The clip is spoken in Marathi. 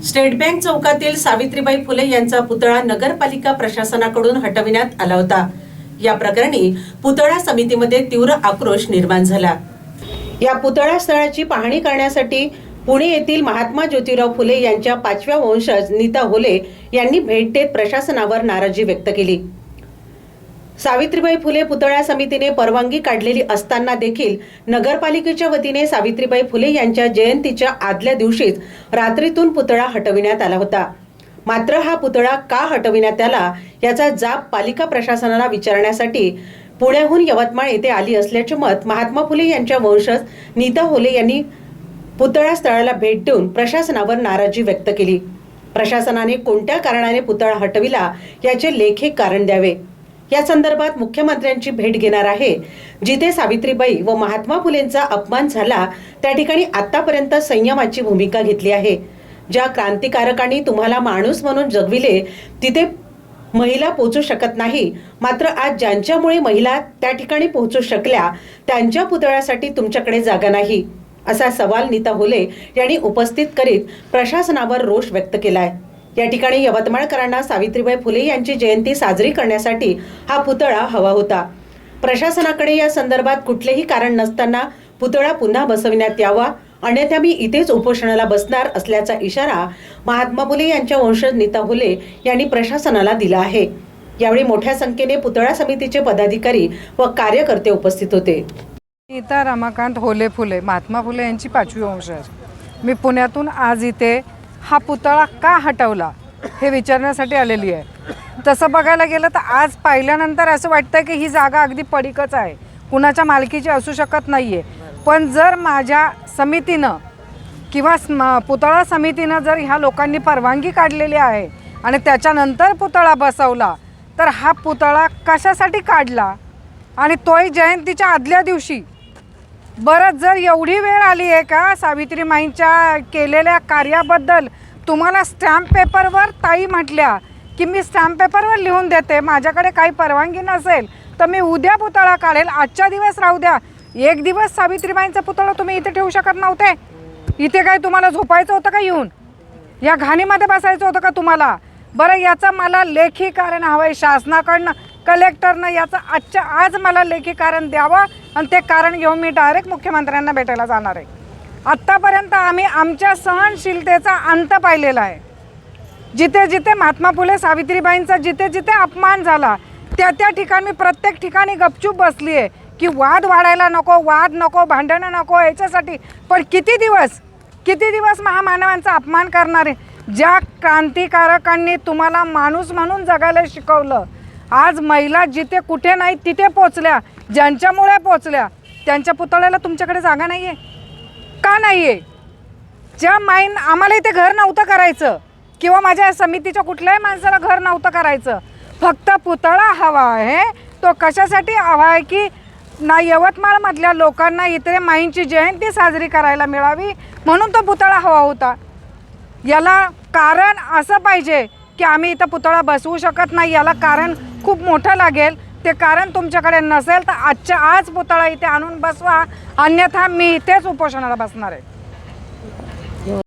स्टेट बँक चौकातील सावित्रीबाई फुले यांचा पुतळा नगरपालिका प्रशासनाकडून हटविण्यात आला होता। या प्रकरणी पुतळा समितीमध्ये तीव्र आक्रोश निर्माण झाला। या पुतळा स्थळाची पाहणी करण्यासाठी पुणे येथील महात्मा ज्योतिराव फुले यांच्या 5व्या वंशज नीता होले यांनी भेट देत प्रशासनावर नाराजी व्यक्त केली। सावित्रीबाई फुले पुतळा समितीने परवानगी काढलेली असताना देखील नगरपालिकेच्या वतीने सावित्रीबाई फुले यांच्या जयंतीच्या आदल्या दिवशीच रात्रीतून पुतळा हटविण्यात आला होता। मात्र हा पुतळा का हटविण्यात आला याचा जाब पालिका प्रशासनाला विचारण्यासाठी पुण्याहून यवतमाळ येथे आली असल्याचे मत महात्मा फुले यांच्या वंशज नीता होले यांनी पुतळा स्थळाला भेट देऊन प्रशासनावर नाराजी व्यक्त केली। प्रशासनाने कोणत्या कारणाने पुतळा हटविला याचे लेखी कारण द्यावे। या संदर्भात मुख्यमंत्र्यांची भेट घेणार आहे। जिथे सावित्रीबाई व महात्मा फुलेंचा अपमान झाला त्या ठिकाणी आतापर्यंत संयमाची भूमिका घेतली आहे। ज्या क्रांतिकारकांनी तुम्हाला माणूस म्हणून जगविले तिथे महिला पोहोचू शकत नाही, मात्र आज ज्यांच्यामुळे महिला त्या ठिकाणी पोहोचू शकल्या त्यांच्या पुतळ्यासाठी तुमच्याकडे जागा नाही, असा सवाल नीता होले यांनी उपस्थित करीत प्रशासनावर रोष व्यक्त केलाय। या ठिकाणी यवतमाळकरांना सावित्रीबाई फुले यांची जयंती साजरी करण्यासाठी हा पुतळा हवा होता। प्रशासनाकडे या संदर्भात कुठलेही कारण नसताना पुतळा पुन्हा बसविण्यात यावा, अन्यथा मी इथेच उपोषणाला बसणार असल्याचा इशारा महात्मा फुले यांच्या वंशज नीता होले यांनी प्रशासनाला दिला आहे। यावेळी मोठ्या संख्येने पुतळा समितीचे पदाधिकारी व कार्यकर्ते उपस्थित होते। नीता रमाकांत होले फुले, महात्मा फुले यांची 5वी वंशज। मी पुण्यातून आज इथे हा पुतळा का हटवला हे विचारण्यासाठी आलेली आहे। तसं बघायला गेलं तर आज पाहिल्यानंतर असं वाटतं की ही जागा अगदी पडीकच आहे, कुणाच्या मालकीची असू शकत नाही आहे। पण जर माझ्या समितीनं किंवा पुतळा समितीनं जर ह्या लोकांनी परवानगी काढलेली आहे आणि त्याच्यानंतर पुतळा बसवला तर हा पुतळा कशासाठी काढला आणि तोही जयंतीच्या आदल्या दिवशी? बरं, जर एवढी वेळ आली आहे का सावित्रीमाईंच्या केलेल्या कार्याबद्दल तुम्हाला स्टॅम्प पेपरवर ताई म्हटल्या की मी स्टॅम्प पेपरवर लिहून देते, माझ्याकडे काही परवानगी नसेल तर मी उद्या पुतळा काढेल, आजच्या दिवस राहू द्या। एक दिवस सावित्रीबाईंचा पुतळा तुम्ही इथे ठेवू शकत नव्हते? इथे काय तुम्हाला झोपायचं होतं का? येऊन या घाणीमध्ये बसायचं होतं का तुम्हाला? बरं, याचं मला लेखी कारण हवं आहे शासनाकडनं, कलेक्टरनं याचं आजच्या आज मला लेखी कारण द्यावं आणि ते कारण घेऊन मी डायरेक्ट मुख्यमंत्र्यांना भेटायला जाणार आहे। आत्तापर्यंत आम्ही आमच्या सहनशीलतेचा अंत पाहिलेला आहे। जिथे जिथे महात्मा फुले सावित्रीबाईंचा जिथे जिथे अपमान झाला त्या त्या ठिकाणी मी प्रत्येक ठिकाणी गपचूप बसली आहे की वाद वाढायला नको, वाद नको, भांडणं नको याच्यासाठी। पण किती दिवस महामानवांचा अपमान करणारे ज्या क्रांतिकारकांनी तुम्हाला माणूस म्हणून जगायला शिकवलं, आज महिला जिथे कुठे नाही तिथे पोचल्या, ज्यांच्यामुळे पोचल्या त्यांच्या पुतळ्याला तुमच्याकडे जागा नाही आहे का? नाही आहे। ज्या माईन आम्हाला इथे घर नव्हतं करायचं किंवा माझ्या समितीच्या कुठल्याही माणसाला घर नव्हतं करायचं, फक्त पुतळा हवा आहे। तो कशासाठी हवा आहे की ना यवतमाळमधल्या लोकांना इथे माईंची जयंती साजरी करायला मिळावी म्हणून तो पुतळा हवा होता। याला कारण असं पाहिजे की आम्ही इथं पुतळा बसवू शकत नाही, याला कारण खूप मोठं लागेल। ते कारण तुमच्याकडे नसेल तर आजच्या आज पुतळा इथे आणून बसवा, अन्यथा मी इथेच उपोषणाला बसणार आहे।